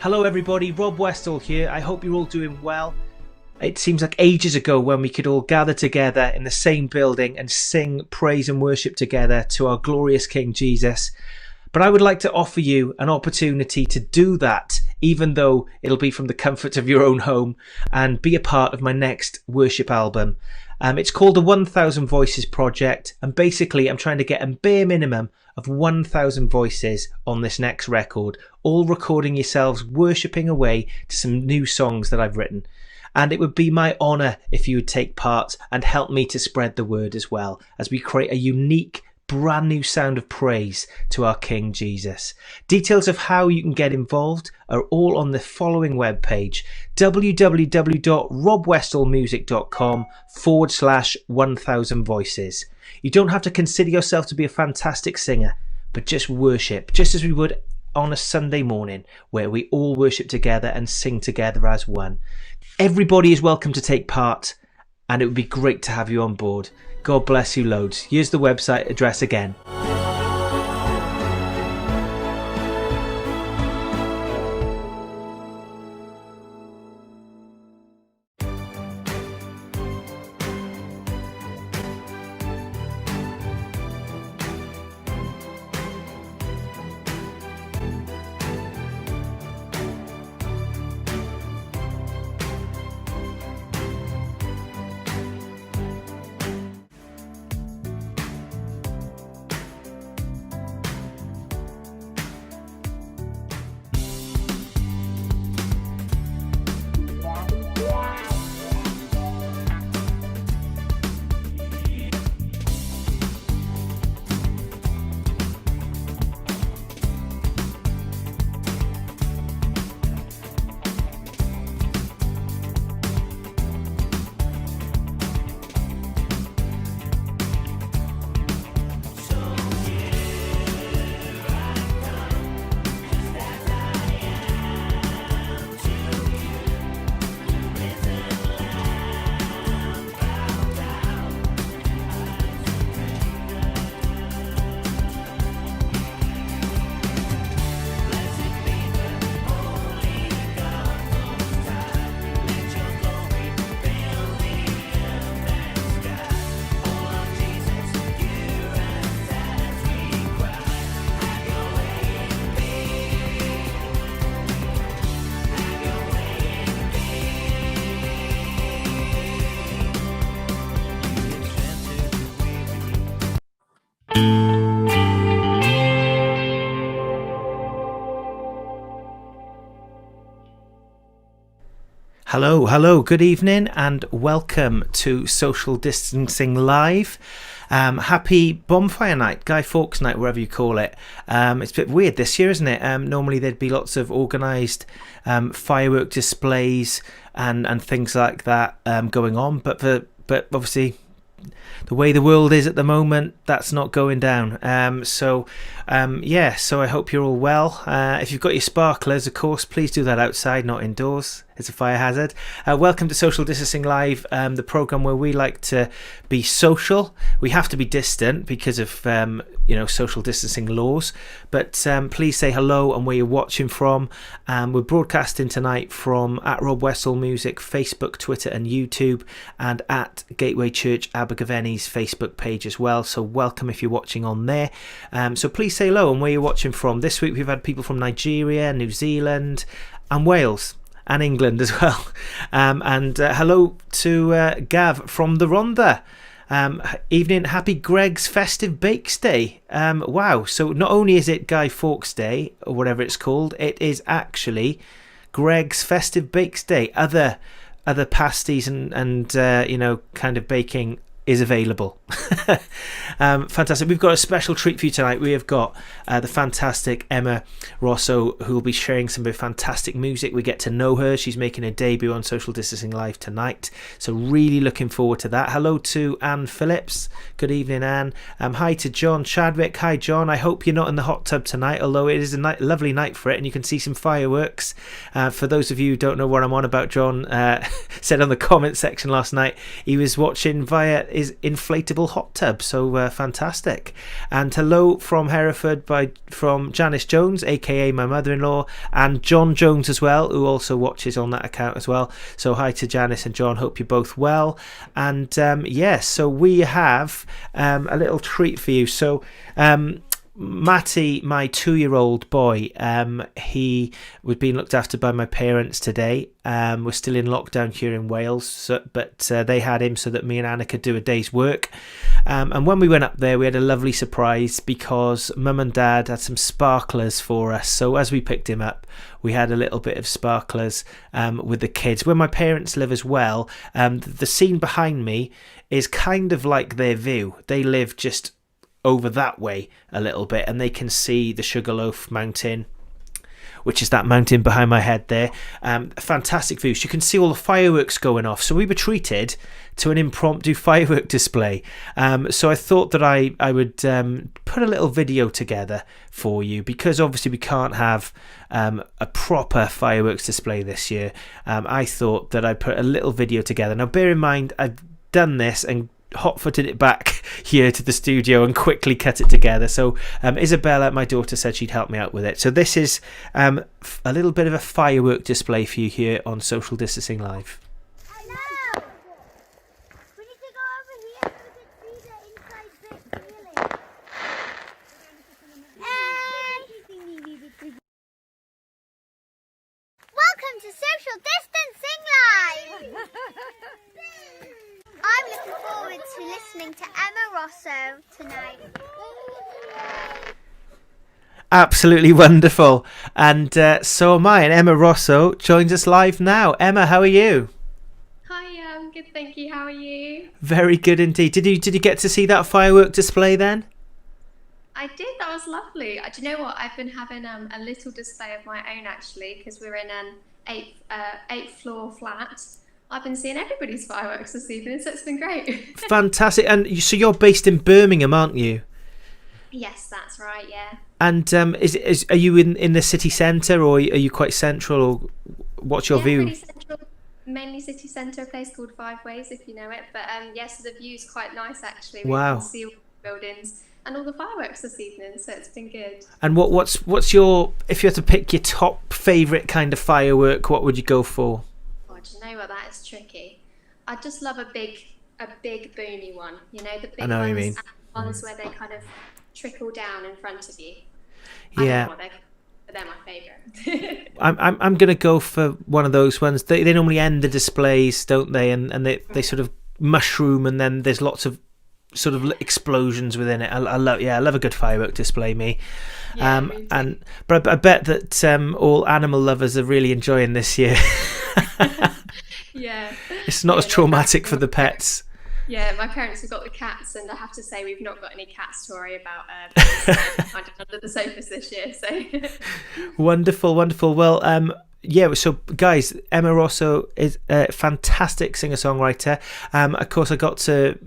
Hello everybody, Rob Westall here. I hope you're all doing well. It seems like ages ago when we could all gather together in the same building and sing praise and worship together to our glorious King Jesus. But I would like to offer you an opportunity to do that, even though it'll be from the comfort of your own home, and be a part of my next worship album. It's called the 1000 Voices Project, and basically I'm trying to get a bare minimum of 1000 voices on this next record, all recording yourselves worshipping away to some new songs that I've written. And it would be my honour if you would take part and help me to spread the word as well, as we create a unique brand new sound of praise to our King Jesus. Details of how you can get involved are all on the following webpage, www.robwestallmusic.com/1000 voices. You don't have to consider yourself to be a fantastic singer, but just worship, just as we would on a Sunday morning, where we all worship together and sing together as one. Everybody is welcome to take part, and it would be great to have you on board. God bless you loads. Here's the website address again. Hello, good evening and welcome to Social Distancing Live. Happy Bonfire Night, Guy Fawkes Night, wherever you call it. It's a bit weird this year, isn't it? Normally there'd be lots of organised firework displays and things like that going on, but obviously the way the world is at the moment, that's not going down. So I hope you're all well. If you've got your sparklers, of course, please do that outside, not indoors. It's a fire hazard. Welcome to Social Distancing Live, the programme where we like to be social. We have to be distant because of social distancing laws, but please say hello and where you're watching from. We're broadcasting tonight from at Rob Westall Music, Facebook, Twitter and YouTube, and at Gateway Church Abergavenny's Facebook page as well. So welcome if you're watching on there. So please say hello and where you're watching from. This week we've had people from Nigeria, New Zealand and Wales and England as well. Hello to Gav from the Rhondda. Evening, happy Greg's Festive Bakes Day. Wow, so not only is it Guy Fawkes Day or whatever it's called, it is actually Greg's Festive Bakes Day. Other pasties and kind of baking is available. Fantastic. We've got a special treat for you tonight. We have got the fantastic Emma Rosso, who will be sharing some fantastic music. We get to know her. She's making a debut on Social Distancing Live tonight, so really looking forward to that. Hello to Anne Phillips. Good evening, Anne. Hi to John Chadwick. Hi John, I hope you're not in the hot tub tonight, although it is a lovely night for it and you can see some fireworks. For those of you who don't know what I'm on about, John said on the comment section last night he was watching via is inflatable hot tub. So fantastic. And hello from Hereford from Janice Jones, aka my mother-in-law, and John Jones as well, who also watches on that account as well. So hi to Janice and John, hope you're both well. And yes, so we have a little treat for you. So Matty, my 2-year-old boy, he was being looked after by my parents today. We're still in lockdown here in Wales, but they had him so that me and Anna could do a day's work. And when we went up there, we had a lovely surprise because Mum and Dad had some sparklers for us. So as we picked him up, we had a little bit of sparklers with the kids. Where my parents live as well, the scene behind me is kind of like their view. They live just over that way a little bit, and they can see the Sugarloaf Mountain, which is that mountain behind my head there. Fantastic views. You can see all the fireworks going off. So we were treated to an impromptu firework display. So I thought that I would put a little video together for you, because obviously we can't have a proper fireworks display this year. I thought that I'd put a little video together. Now bear in mind, I've done this and hot-footed it back here to the studio and quickly cut it together. So Isabella, my daughter, said she'd help me out with it. So this is a little bit of a firework display for you here on Social Distancing Live. Hello! We need to go over here so we can see the inside bit clearly. Welcome to Social Distancing Live! I'm looking forward to listening to Emma Rosso tonight. Absolutely wonderful. And so am I. And Emma Rosso joins us live now. Emma, how are you? Hi, I'm good, thank you. How are you? Very good indeed. Did you get to see that firework display then? I did. That was lovely. Do you know what? I've been having a little display of my own actually, because we're in an eighth floor flat. I've been seeing everybody's fireworks this evening, so it's been great. Fantastic. And so you're based in Birmingham, aren't you? Yes, that's right, yeah. And are you in the city centre, or are you quite central, or what's your view? Pretty central, mainly city centre, a place called Five Ways, if you know it. But yes, the view's quite nice actually. We can see all the buildings and all the fireworks this evening, so it's been good. And what's your, if you had to pick your top favourite kind of firework, what would you go for? Do you know what, that is tricky. I just love a big boomy one. You know, the big ones, you mean. And ones where they kind of trickle down in front of you. Yeah. They're my favourite. I'm gonna go for one of those ones. They normally end the displays, don't they? And they sort of mushroom, and then there's lots of sort of explosions within it. I love a good firework display, me. Yeah, but I bet that all animal lovers are really enjoying this year. Yeah, it's not as traumatic for the pets. Yeah, my parents have got the cats, and I have to say we've not got any cats to worry about under the sofas this year. So wonderful. Well, yeah, so guys, Emma Rosso is a fantastic singer-songwriter. Of course, I got to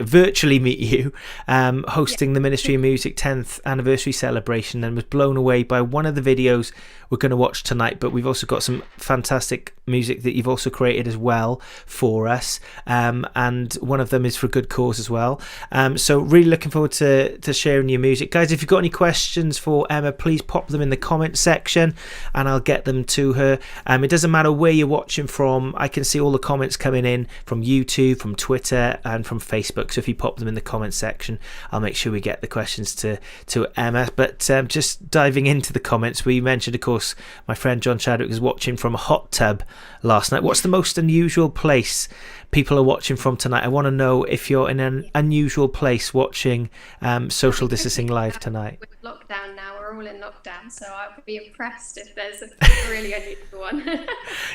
virtually meet you, hosting the Ministry of Music 10th anniversary celebration, and was blown away by one of the videos we're going to watch tonight. But we've also got some fantastic music that you've also created as well for us, and one of them is for a good cause as well. So really looking forward to sharing your music. Guys, if you've got any questions for Emma, please pop them in the comment section and I'll get them to her. It doesn't matter where you're watching from. I can see all the comments coming in from YouTube, from Twitter and from Facebook, so if you pop them in the comment section, I'll make sure we get the questions to Emma. But just diving into the comments, we mentioned, of course, my friend John Chadwick was watching from a hot tub last night. What's the most unusual place people are watching from tonight? I want to know if you're in an unusual place watching Social Distancing Live tonight. With lockdown now, we're all in lockdown, so I'd be impressed if there's a really unusual one.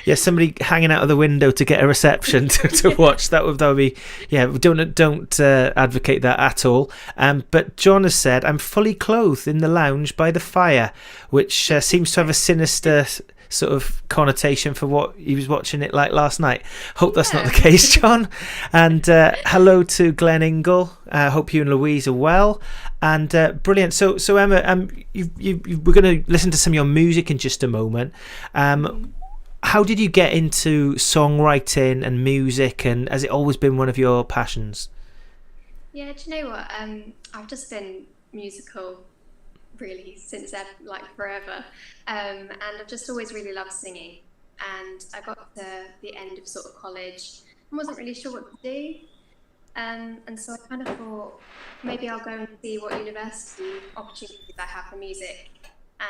Yeah, somebody hanging out of the window to get a reception to watch. That would be, yeah. Don't advocate that at all. But John has said, I'm fully clothed in the lounge by the fire, which seems to have a sinister sort of connotation for what he was watching it like last night. Hope that's not the case, John. And hello to Glenn Ingle. Hope you and Louise are well. And brilliant. So Emma, we're going to listen to some of your music in just a moment. How did you get into songwriting and music, and has it always been one of your passions? Yeah, do you know what? I've just been musical really since like forever, and I've just always really loved singing. And I got to the end of sort of college and wasn't really sure what to do. And so I kind of thought maybe I'll go and see what university opportunities I have for music.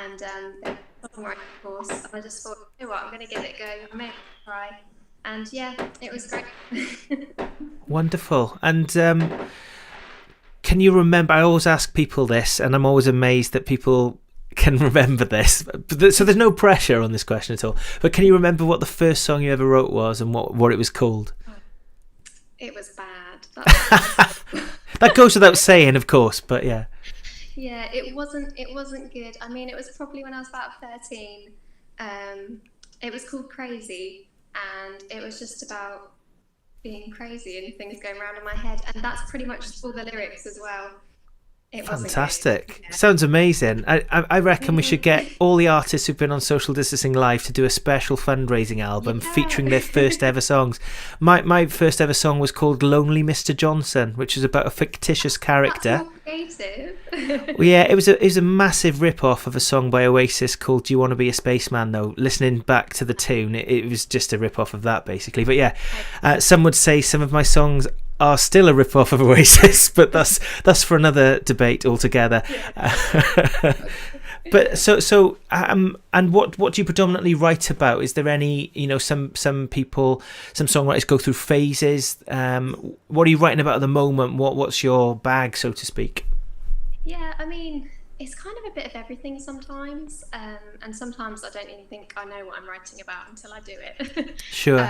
And there's a songwriting course, and I just thought, you know what, I'm going to give it a go. I may try. And yeah, it was great. Wonderful. And can you remember? I always ask people this, and I'm always amazed that people can remember this. So there's no pressure on this question at all. But can you remember what the first song you ever wrote was and what it was called? It was bad. That goes without saying, of course. But yeah. Yeah, it wasn't good. I mean, it was probably when I was about 13. It was called Crazy, and it was just about being crazy and things going around in my head, and that's pretty much all the lyrics as well. It Fantastic. Sounds amazing. I reckon we should get all the artists who've been on Social Distancing Live to do a special fundraising album featuring their first ever songs. My first ever song was called Lonely Mr. Johnson, which is about a fictitious character. That's creative. Well, yeah, it was a massive rip-off of a song by Oasis called Do You Want to Be a Spaceman, though. Listening back to the tune, it was just a rip-off of that, basically. But yeah, some would say some of my songs are still a rip-off of Oasis, but that's for another debate altogether. Yeah. But so and what do you predominantly write about? Is there any, some people, some songwriters go through phases? What are you writing about at the moment? What's your bag, so to speak? Yeah, I mean, it's kind of a bit of everything sometimes, and sometimes I don't even think I know what I'm writing about until I do it. Sure.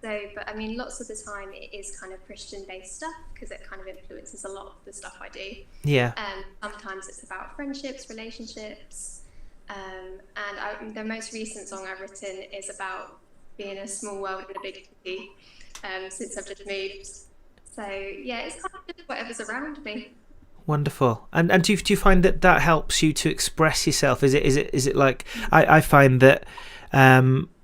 But I mean, lots of the time it is kind of Christian-based stuff because it kind of influences a lot of the stuff I do. Yeah. Sometimes it's about friendships, relationships, and the most recent song I've written is about being a small world in a big city since I've just moved. So yeah, it's kind of just whatever's around me. Wonderful. And do you find that helps you to express yourself? Is it like I find that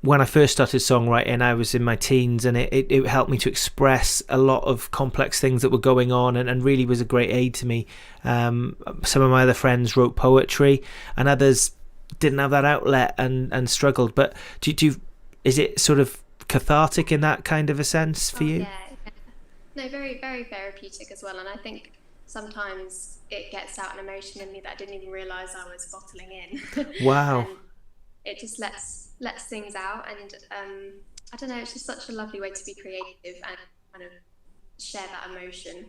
when I first started songwriting, I was in my teens, and it helped me to express a lot of complex things that were going on, and really was a great aid to me. Some of my other friends wrote poetry, and others didn't have that outlet and struggled. But do you is it sort of cathartic in that kind of a sense for you? Yeah. No, very, very therapeutic as well. And I think sometimes it gets out an emotion in me that I didn't even realise I was bottling in. Wow. It just lets things out, and I don't know, it's just such a lovely way to be creative and kind of share that emotion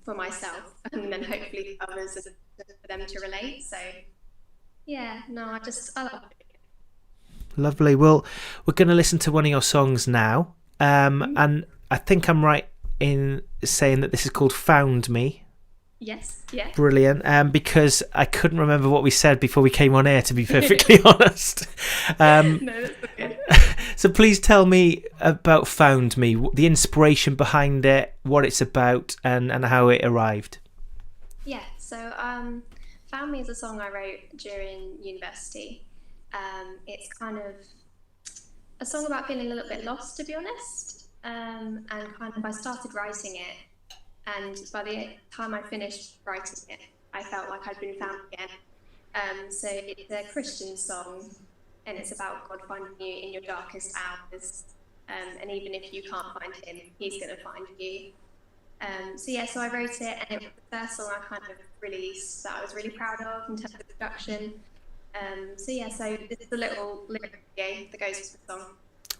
for myself, and then hopefully for others for them to relate. So yeah, no, I love it. Lovely. Well, we're going to listen to one of your songs now, and I think I'm right in saying that this is called Found Me. Yes, yeah. Brilliant. Because I couldn't remember what we said before we came on air, to be perfectly honest. No, that's okay. So please tell me about Found Me, the inspiration behind it, what it's about, and how it arrived. Yeah, so Found Me is a song I wrote during university. It's kind of a song about feeling a little bit lost, to be honest. And kind of I started writing it, and by the time I finished writing it, I felt like I'd been found again. So it's a Christian song, and it's about God finding you in your darkest hours. And even if you can't find him, he's going to find you. So I wrote it, and it was the first song I kind of released that I was really proud of in terms of production. So this is a little lyric video that goes with the song.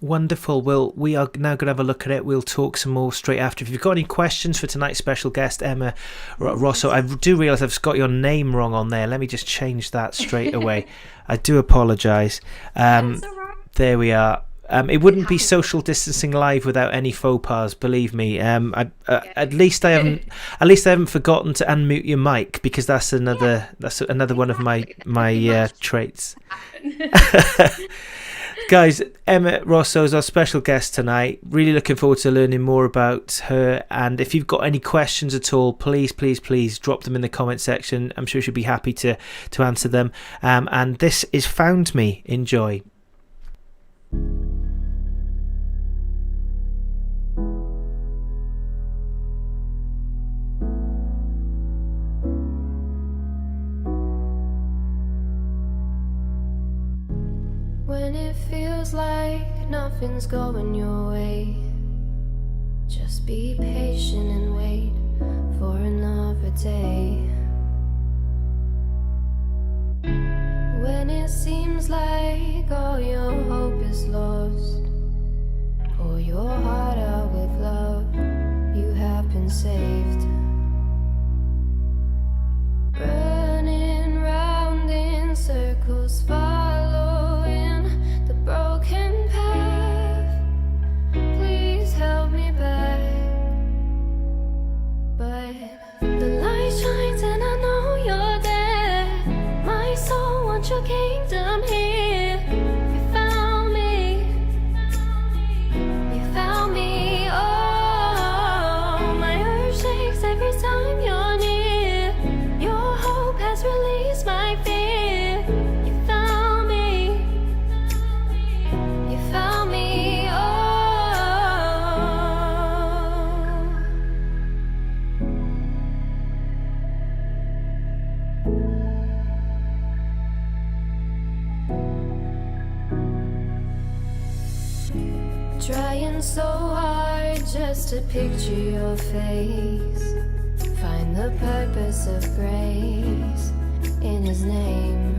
Wonderful. Well, we are now going to have a look at it. We'll talk some more straight after. If you've got any questions for tonight's special guest, Emma Rosso, I do realise I've got your name wrong on there. Let me just change that straight away. I do apologise. That's all right. There we are. It wouldn't be Social Distancing Live without any faux pas, believe me. At least I haven't forgotten to unmute your mic, because that's another one of my traits. Guys, Emma Rosso is our special guest tonight. Really looking forward to learning more about her. And if you've got any questions at all, please drop them in the comment section. I'm sure she'll be happy to answer them. And this is Found Me. Enjoy. feels like nothing's going your way, just be patient and wait for another day. When it seems like all your hope is lost, pour your heart out with love, you have been saved. Running round in circles, following the broken path. Please help me back. But the light shines and I know you're there. My soul wants your kingdom here. You found me. You found me. Oh, my earth shakes every time you're near. Your hope has released my fear. You found me. You found me. Oh. Trying so hard just to picture your face, find the purpose of grace in His name.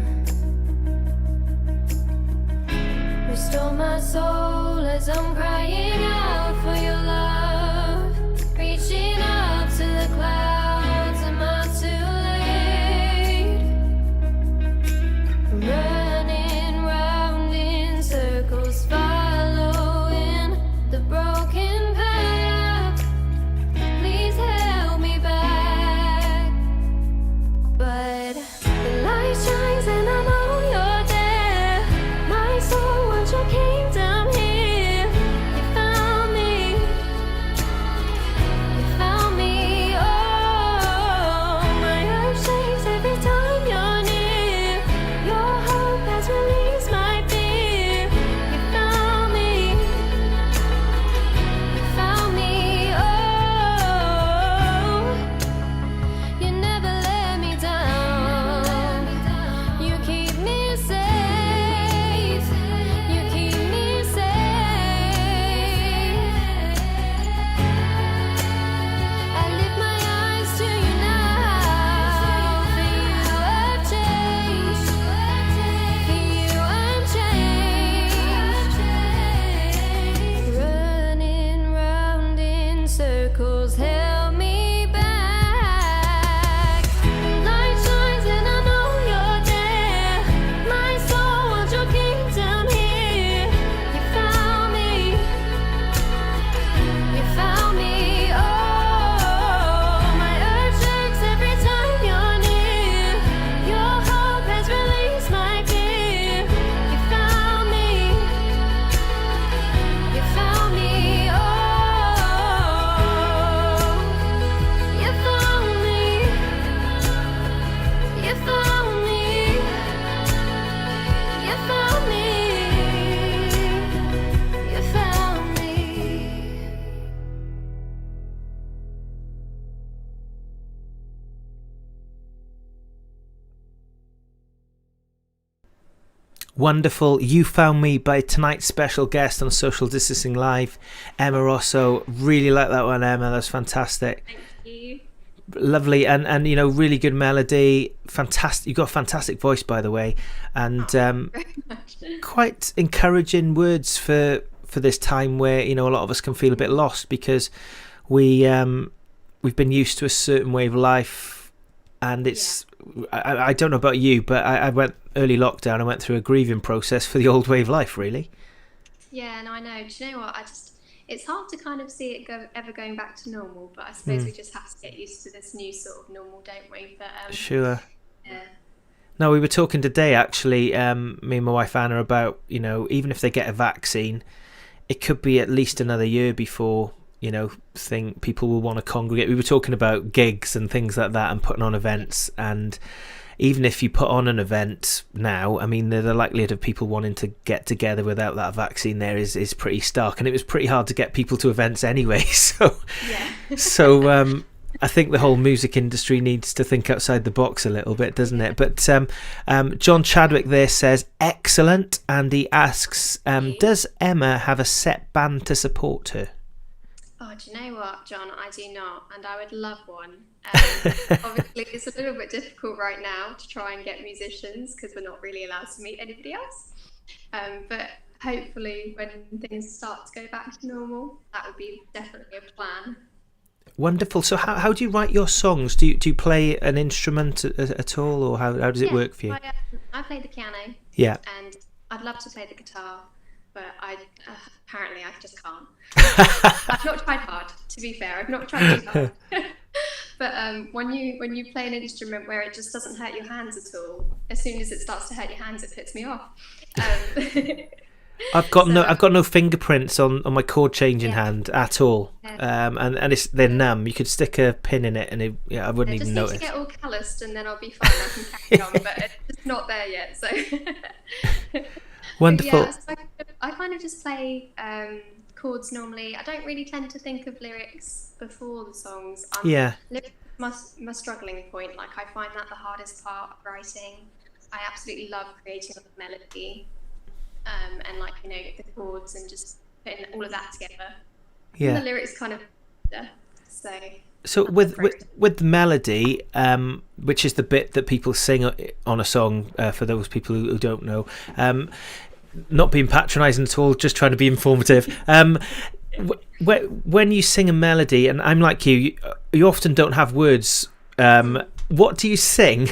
Restore my soul as I'm crying out for your love, reaching up to the clouds. Am I too late? Running round in circles, following the broken path. Please help me back. But the light shines and I know you're there. My soul wants your kingdom here. You found me. You found me. Oh, my earth shakes every time you're near. Your hope has released my fear. You found me. You found me. Oh, you never let me down. You keep me safe. You keep me safe. I lift my eyes to you now. For you I've changed. For you I'm changed. Running round in circles, help me back. The light shines and I know you're there. My soul wants your kingdom here. You found me. You found me. Oh, my earth shakes every time you're near. Your hope has released my fear. You found me. You found me. Oh, you found me. You found me. You found me. You found me. Wonderful. You Found Me by tonight's special guest on Social Distancing Live, Emma Rosso. Really like that one, Emma. That's fantastic. Thank you. Lovely. And you know, really good melody. Fantastic. You've got a fantastic voice, by the way. And Very much. quite encouraging words for this time where, you know, a lot of us can feel a bit lost because we've been used to a certain way of life, and it's I don't know about you, but I went early lockdown. I went through a grieving process for the old way of life, really. Yeah, no, I know. Do you know what? It's hard to kind of see it ever going back to normal, but I suppose we just have to get used to this new sort of normal, don't we? But Sure. yeah. No, we were talking today, actually, me and my wife Anna, about, you know, even if they get a vaccine, it could be at least another year before, you know, people will want to congregate. We were talking about gigs and things like that and putting on events, and even if you put on an event now, I mean, the likelihood of people wanting to get together without that vaccine there is pretty stark, and it was pretty hard to get people to events anyway. So, Yeah. so I think the whole music industry needs to think outside the box a little bit, doesn't it? But John Chadwick there says, excellent. And he asks, does Emma have a set band to support her? Oh, do you know what, John? I do not, and I would love one. Obviously, it's a little bit difficult right now to try and get musicians because we're not really allowed to meet anybody else. But hopefully, when things start to go back to normal, that would be definitely a plan. Wonderful. So how do you write your songs? Do you play an instrument at all, or how does it work for you? I play the piano. Yeah. And I'd love to play the guitar, but apparently I just can't. I've not tried hard, to be fair. I've not tried too hard. But when you play an instrument where it just doesn't hurt your hands at all, as soon as it starts to hurt your hands, it puts me off. I've got no fingerprints on my chord changing hand at all, and they're numb. You could stick a pin in it, and I wouldn't even notice. Just need to get all calloused, and then I'll be fine. I can carry on, but it's not there yet. So wonderful. Yeah, so I kind of just play chords normally. I don't really tend to think of lyrics before the songs. Lyrics my struggling point. Like, I find that the hardest part of writing. I absolutely love creating a melody. And like, the chords and just putting all of that together. Yeah. And the lyrics kind of so with the melody, which is the bit that people sing on a song, for those people who don't know, not being patronising at all, just trying to be informative. When you sing a melody, and I'm like you often don't have words. What do you sing?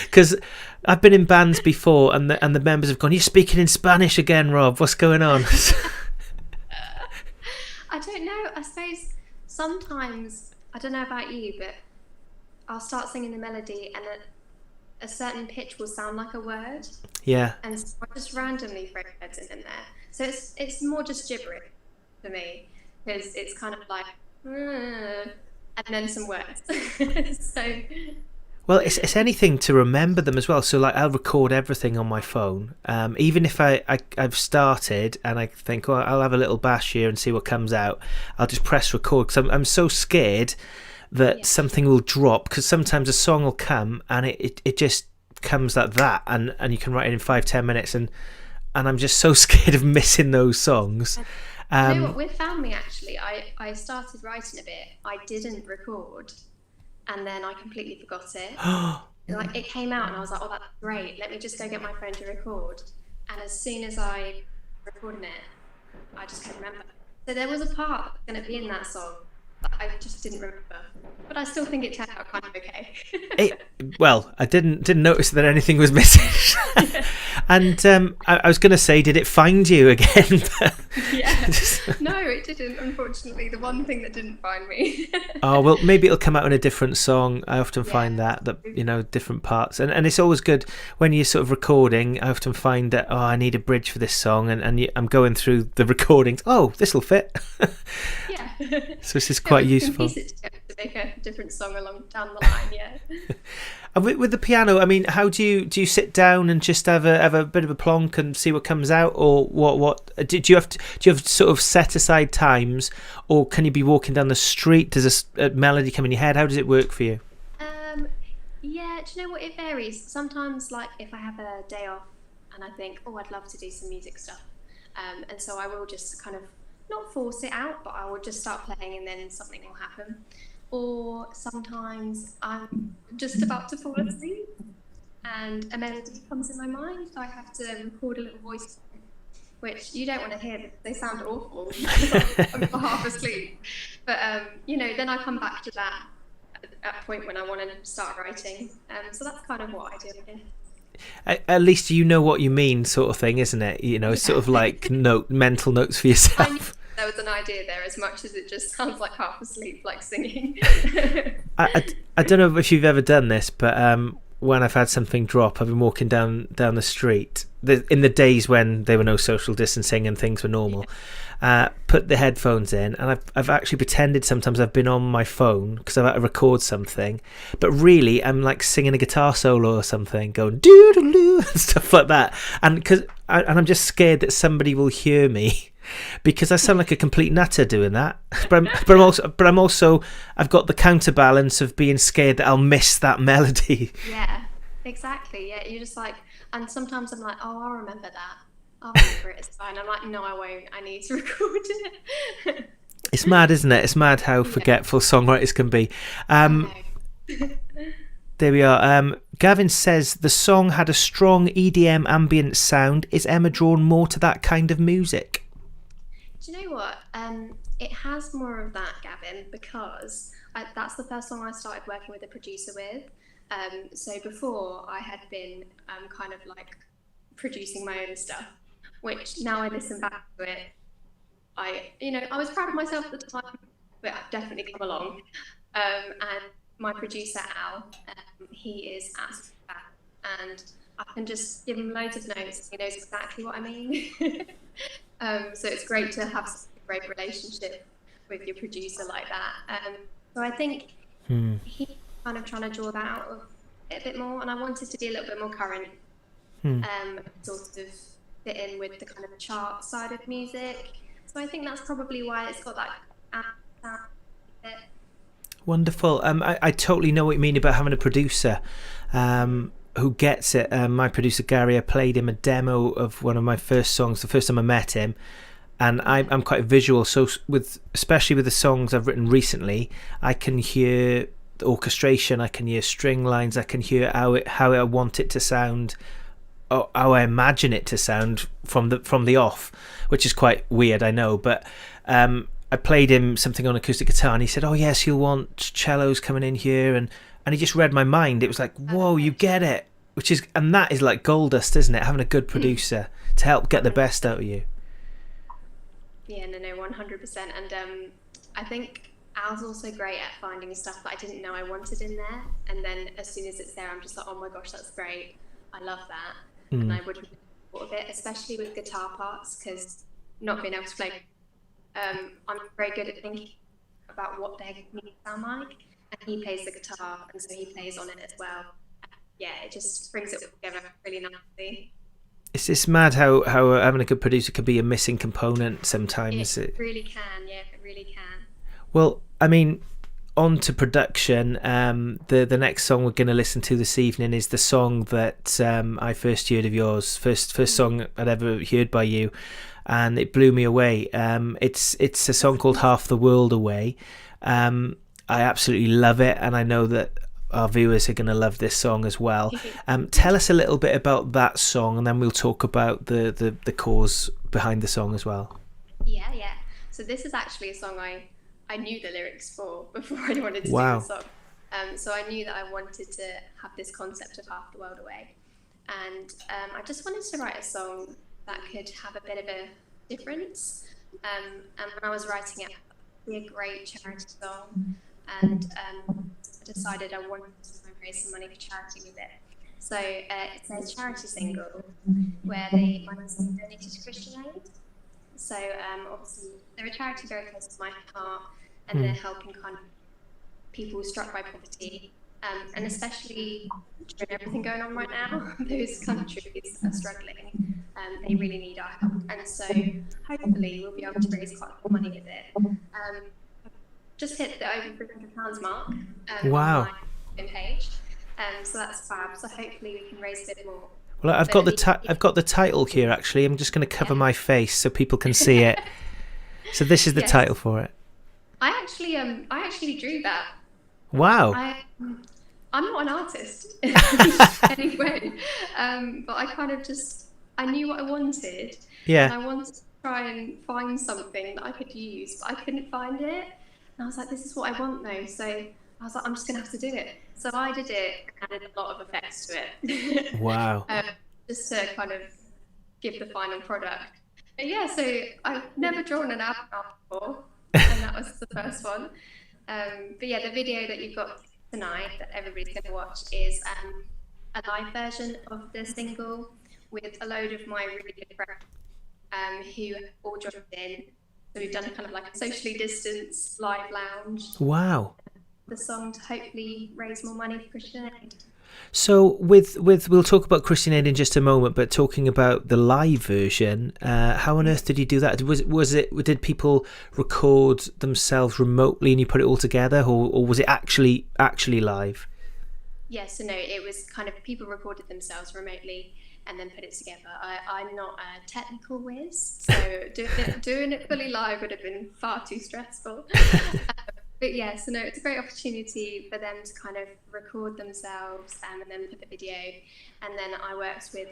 Because I've been in bands before, and the members have gone, "You're speaking in Spanish again, Rob. What's going on?" I don't know. I suppose sometimes, I don't know about you, but I'll start singing the melody, and a certain pitch will sound like a word. Yeah. And so I just randomly throw words in there. So it's more just gibberish for me, because it's kind of like, and then some words. So. Well, it's anything to remember them as well. So, like, I'll record everything on my phone. Even if I've started and I think, well, I'll have a little bash here and see what comes out, I'll just press record, because I'm so scared that something will drop, because sometimes a song will come and it just comes like that, and you can write it in 5-10 minutes, and I'm just so scared of missing those songs. You know what? With Found Me, actually, I started writing a bit. I didn't record. And then I completely forgot it. Like, it came out and I was like, oh, that's great. Let me just go get my phone to record. And as soon as I recorded it, I just couldn't remember. So there was a part that was going to be in that song that I just didn't remember. But I still think it turned out kind of okay. I didn't notice that anything was missing. And I was going to say, did it find you again? Yeah. No, it didn't, unfortunately. The one thing that didn't find me. Oh, well, maybe it'll come out in a different song. I often find that different parts. And it's always good when you're sort of recording. I often find that, I need a bridge for this song. And I'm going through the recordings. Oh, this will fit. Yeah. So this is quite useful. You can piece it together to make a different song along down the line, yeah. And with the piano, I mean, how do you sit down and just have a bit of a plonk and see what comes out, or what do you have sort of set aside times, or can you be walking down the street? Does a melody come in your head? How does it work for you? Yeah, do you know what? It varies. Sometimes, like, if I have a day off and I think, I'd love to do some music stuff, and so I will just kind of not force it out, but I will just start playing and then something will happen. Or sometimes I'm just about to fall asleep and a melody comes in my mind, so I have to record a little voice, which you don't want to hear because they sound awful. I'm half asleep. But, then I come back to that at point when I want to start writing. So that's kind of what I do again. At least you know what you mean, sort of thing, isn't it? It's sort of like mental notes for yourself. There was an idea there, as much as it just sounds like half asleep, like singing. I don't know if you've ever done this, but when I've had something drop, I've been walking down the street in the days when there were no social distancing and things were normal. Put the headphones in, and I've actually pretended sometimes I've been on my phone because I've had to record something, but really I'm like singing a guitar solo or something, going doo doo doo and stuff like that, and I'm just scared that somebody will hear me because I sound like a complete nutter doing that. But I'm also I've got the counterbalance of being scared that I'll miss that melody. Yeah, exactly. Yeah, you're just like, and sometimes I'm like, oh, I'll remember that. I'll remember it. It's fine. I'm like, no, I won't. I need to record it. It's mad, isn't it? It's mad how forgetful songwriters can be. There we are. Gavin says the song had a strong EDM ambient sound. Is Emma drawn more to that kind of music? Do you know what? It has more of that, Gavin, because that's the first song I started working with a producer with. So before I had been kind of like producing my own stuff, which now I listen back to it, I was proud of myself at the time, but I've definitely come along. And my producer Al, he is absolutely fab, and I can just give him loads of notes. He knows exactly what I mean. So it's great to have such a great relationship with your producer like that. So I think he's kind of trying to draw that out of it a bit more, and I wanted to be a little bit more current, sort of fit in with the kind of chart side of music. So I think that's probably why it's got that sound. Wonderful. I totally know what you mean about having a producer who gets it. My producer Gary, I played him a demo of one of my first songs the first time I met him, and I'm quite visual, so especially with the songs I've written recently, I can hear the orchestration, I can hear string lines, I can hear how I want it to sound, or how I imagine it to sound from the off, which is quite weird, I know, but I played him something on acoustic guitar and he said, oh yes, you'll want cellos coming in here, and he just read my mind. It was like, whoa, you get it, and that is like gold dust, isn't it, having a good producer to help get the best out of you. Yeah, no, 100%. And I think Al's also great at finding stuff that I didn't know I wanted in there, and then as soon as it's there, I'm just like, oh my gosh, that's great, I love that. And I would have thought of it, especially with guitar parts, because not being able to play, I'm very good at thinking about what their music sound like, and he plays the guitar, and so he plays on it as well. Yeah, it just brings it all together really nicely. It's mad how having a good producer can be a missing component sometimes. It really can, yeah, it really can. Well, I mean, on to production. The next song we're going to listen to this evening is the song that I first heard of yours, first song I'd ever heard by you, and it blew me away. It's a song called Half the World Away. I absolutely love it, and I know that our viewers are going to love this song as well. Tell us a little bit about that song, and then we'll talk about the cause behind the song as well. Yeah. So this is actually a song I knew the lyrics for before I wanted to do the song. So I knew that I wanted to have this concept of half the world away. And I just wanted to write a song that could have a bit of a difference. And when I was writing it, it would be a great charity song. And I decided I wanted to raise some money for charity with it. So it's a charity single where the money is donated to Christian Aid. So obviously they're a charity very close to my heart, and they're helping kind of people struck by poverty, and especially during everything going on right now, those countries are struggling. They really need our help, and so hopefully we'll be able to raise quite a lot of money with it. Just hit the over £300 mark. Wow. On my page, so that's fab. So hopefully we can raise a bit more. Well, I've got the title here. Actually, I'm just going to cover my face so people can see it. So this is the title for it. I actually drew that. Wow. I'm not an artist anyway, but I kind of I knew what I wanted. Yeah. And I wanted to try and find something that I could use, but I couldn't find it. And I was like, this is what I want though. So I was like, I'm just gonna have to do it. So I did it and added a lot of effects to it. Wow. Just to kind of give the final product. But yeah, so I've never drawn an avatar before, and that was the first one. But yeah, the video that you've got tonight that everybody's going to watch is a live version of the single with a load of my really good friends who all joined in. So we've done a kind of like a socially distanced live lounge. Wow. The song to hopefully raise more money for Christian Aid. So with we'll talk about Christian Aid in just a moment, but talking about the live version, how on earth did you do that? Did people record themselves remotely and you put it all together, or was it actually live? Yeah, so no, it was kind of people recorded themselves remotely and then put it together. I'm not a technical whiz, so doing it fully live would have been far too stressful. But yeah, so no, it's a great opportunity for them to kind of record themselves and then put the video. And then I worked with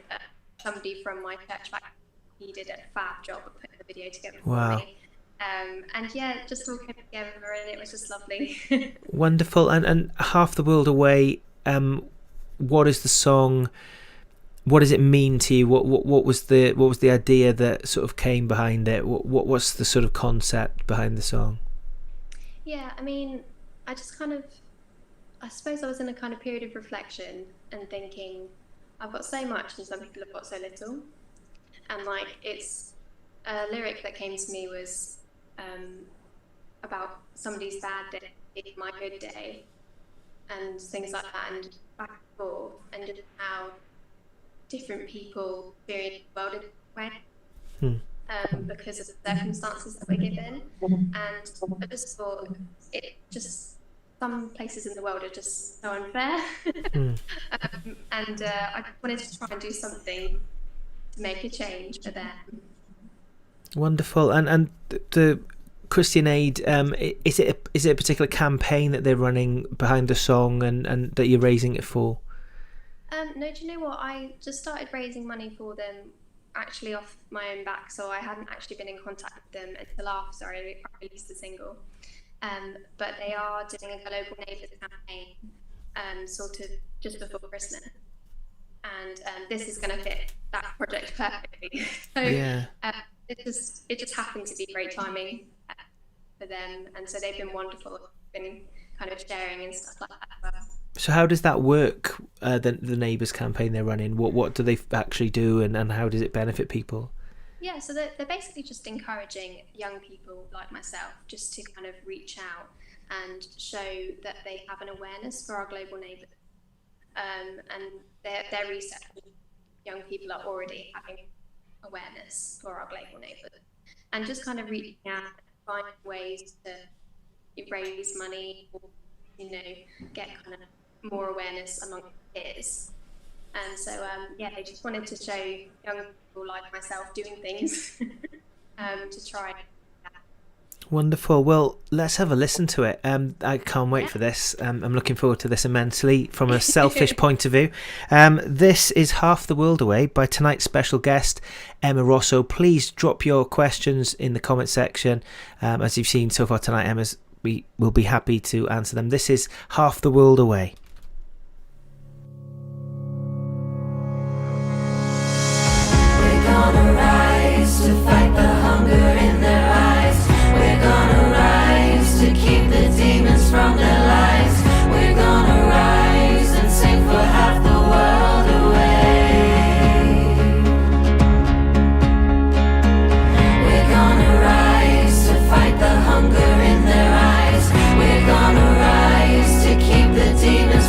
somebody from my church back. He did a fab job of putting the video together for me. And yeah, just all came together and it was just lovely. Wonderful. And Half the World Away, what is the song? What does it mean to you? What was the idea that sort of came behind it? What's the sort of concept behind the song? Yeah, I mean, I suppose I was in a kind of period of reflection and thinking, I've got so much and some people have got so little. And like, it's a lyric that came to me was about somebody's bad day, my good day, and things like that, and back and forth, and just how different people experience the world in a way. Because of the circumstances that we're given. And I just thought some places in the world are just so unfair. And I wanted to try and do something to make a change for them. Wonderful. And the Christian Aid, is it a particular campaign that they're running behind the song and that you're raising it for? No, do you know what? I just started raising money for them actually off my own back, so I hadn't actually been in contact with them until after I released the single. But they are doing a global neighbours campaign sort of just before Christmas, and this is going to fit that project perfectly. So yeah. It just happened to be great timing for them, and so they've been wonderful, been kind of sharing and stuff like that as well. So how does that work, the Neighbours campaign they're running? What do they actually do, and how does it benefit people? Yeah, so they're basically just encouraging young people like myself just to kind of reach out and show that they have an awareness for our global neighbours. And their research, young people are already having awareness for our global neighbours. And just kind of reaching out and finding ways to raise money or, get kind of more awareness among peers. And so they just wanted to show young people like myself doing things to try. Wonderful. Well, let's have a listen to it. I can't wait for this. I'm looking forward to this immensely from a selfish point of view. This is Half the World Away by tonight's special guest, Emma Rosso. Please drop your questions in the comment section. As you've seen so far tonight, we will be happy to answer them. This is Half the World Away. Gonna rise to fight the hunger in their eyes. We're gonna rise to keep the demons from their lives. We're gonna rise and sing for half the world away. We're gonna rise to fight the hunger in their eyes. We're gonna rise to keep the demons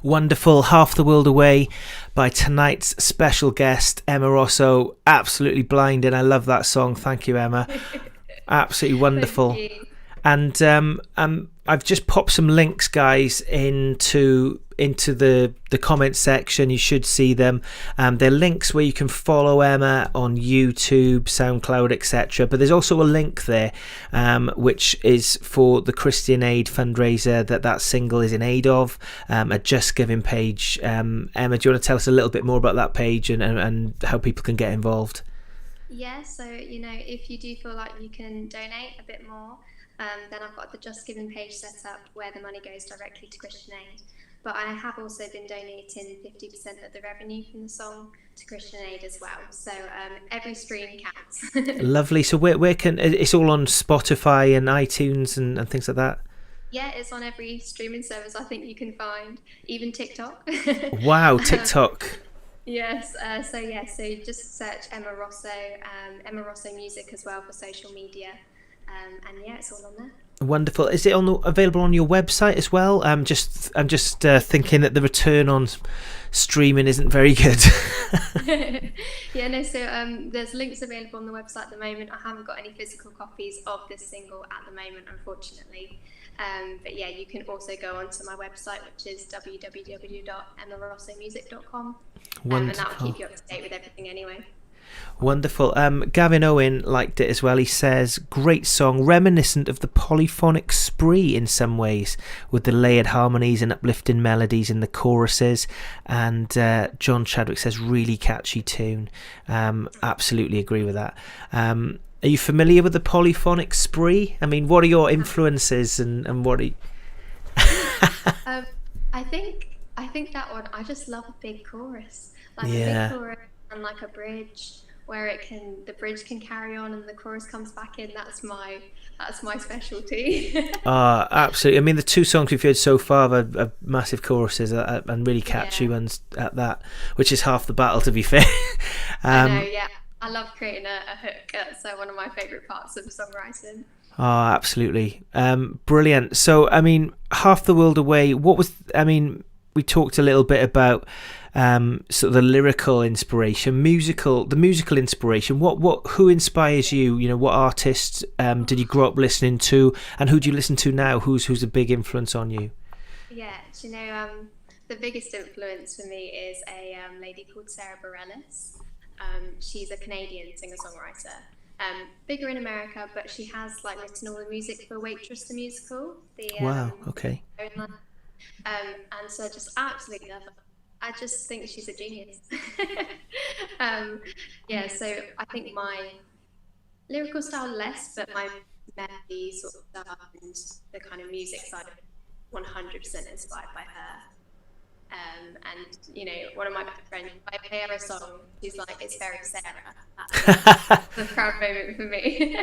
Wonderful. Half the World Away by tonight's special guest, Emma Rosso. Absolutely blinding. I love that song. Thank you, Emma. Absolutely wonderful. Thank you. And I've just popped some links, guys, into the comments section. You should see them. They're links where you can follow Emma on YouTube, SoundCloud, etc. But there's also a link there, which is for the Christian Aid fundraiser that single is in aid of, a Just Giving page. Emma, do you want to tell us a little bit more about that page and how people can get involved? Yeah, so if you do feel like you can donate a bit more, then I've got the Just Giving page set up where the money goes directly to Christian Aid. But I have also been donating 50% of the revenue from the song to Christian Aid as well. So every stream counts. Lovely. So where can it's all on Spotify and iTunes and things like that? Yeah, it's on every streaming service I think you can find, even TikTok. Wow, TikTok. Yes, so just search Emma Rosso, Emma Rosso Music as well for social media, and yeah, it's all on there. Wonderful. Is it available on your website as well? I'm just thinking that the return on streaming isn't very good. Yeah, no. So there's links available on the website at the moment. I haven't got any physical copies of this single at the moment, unfortunately. But yeah, you can also go onto my website, which is www.emmarossomusic.com, and that will keep you up to date with everything anyway. Wonderful. Gavin Owen liked it as well. He says, great song, reminiscent of the polyphonic spree in some ways, with the layered harmonies and uplifting melodies in the choruses. And John Chadwick says, really catchy tune. Absolutely agree with that. Are you familiar with the polyphonic spree? I mean, what are your influences and what are you... I think that one, I just love a big chorus. Like Yeah. a big chorus and like a bridge where the bridge can carry on and the chorus comes back in. That's my specialty. Absolutely. I mean, the two songs we've heard so far are massive choruses and really catchy ones at that, which is half the battle, to be fair. I know, yeah. I love creating a hook. That's one of my favourite parts of songwriting. Oh, absolutely. Brilliant. So, I mean, Half the World Away, we talked a little bit about sort of the lyrical inspiration, the musical inspiration. Who inspires you? You know, what artists did you grow up listening to, and who do you listen to now? Who's a big influence on you? Yeah, do you know, the biggest influence for me is a lady called Sarah Bareilles. She's a Canadian singer-songwriter. Bigger in America, but she has written all the music for Waitress the musical. Wow. Okay. And so I just absolutely love her. I just think she's a genius. So I think my lyrical style less, but my melody sort of stuff and the kind of music side of it, 100% inspired by her. And one of my best friends, if I play her a song, she's like, it's very Sarah. That's the proud moment for me.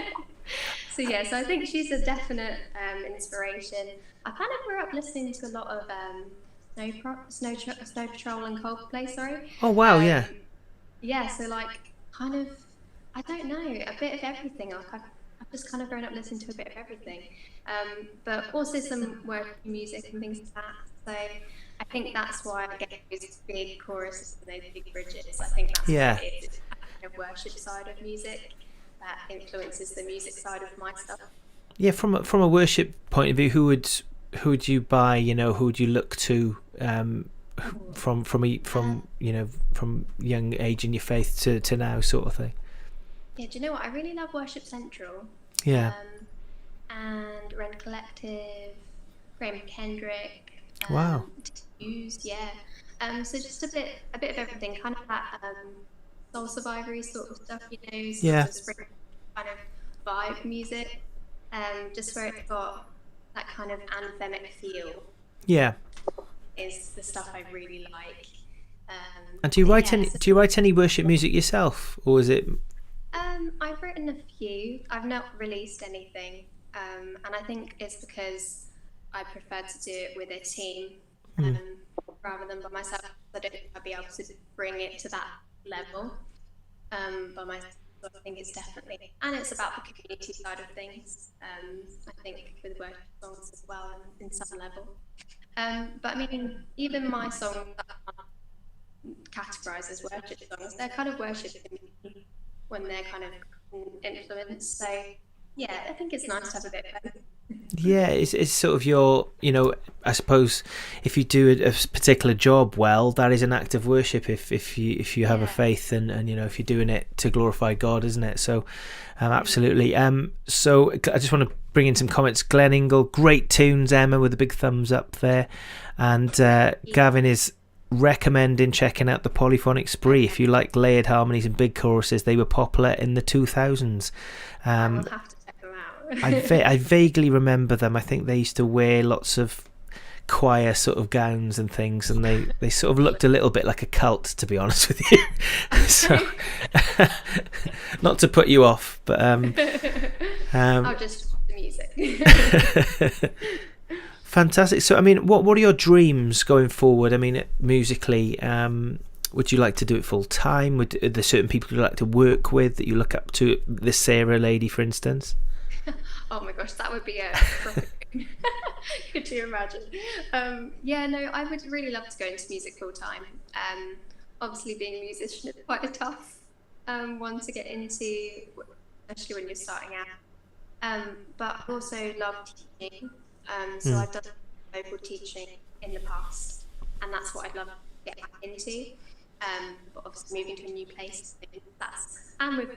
So I think she's a definite inspiration. I kind of grew up listening to a lot of Snow Patrol and Coldplay, sorry. Oh, wow, yeah. Yeah, so kind of, I don't know, a bit of everything. I've just kind of grown up listening to a bit of everything. But also some work music and things like that. So I think that's why I get those big choruses and those big bridges. I think that's what it is. It's kind of worship side of music that influences the music side of my stuff. Yeah, from a worship point of view, who would you buy? Who would you look to from young age in your faith to now, sort of thing? Yeah, do you know what? I really love Worship Central. Yeah. And Red Collective, Graham Kendrick. Wow. Yeah. So just a bit of everything, kind of that soul survivory sort of stuff, sort of spring kind of vibe music. Just where it's got that kind of anthemic feel. Yeah. Is the stuff I really like. And do you write any worship music yourself, or is it? I've written a few. I've not released anything, and I think it's because I prefer to do it with a team rather than by myself. I don't think I'd be able to bring it to that level by myself. So I think it's definitely, and it's about the community side of things. I think with worship songs as well, in some level. But I mean, even my songs that are categorised as worship songs, they're kind of worship when they're kind of influenced. So yeah, I think it's nice to have a bit of both. Yeah, it's sort of your, I suppose if you do a particular job well, that is an act of worship if you have a faith and if you're doing it to glorify God, isn't it? So absolutely. So I just want to bring in some comments. Glenn Ingle, great tunes, Emma, with a big thumbs up there. And Gavin is recommending checking out the Polyphonic Spree. If you like layered harmonies and big choruses, they were popular in the 2000s. I will have to check them out. I vaguely remember them. I think they used to wear lots of choir sort of gowns and things, and they sort of looked a little bit like a cult, to be honest with you. So not to put you off, but I'll just watch the music. Fantastic. So I mean, what are your dreams going forward? I mean, musically, would you like to do it full time? Are there certain people you like to work with that you look up to? The Sarah lady, for instance. Oh my gosh, that would be a could you imagine? Yeah, no, I would really love to go into music full time. Obviously, being a musician is quite a tough one to get into, especially when you're starting out. But I also love teaching. So I've done vocal teaching in the past, and that's what I'd love to get back into. But obviously, moving to a new place, and with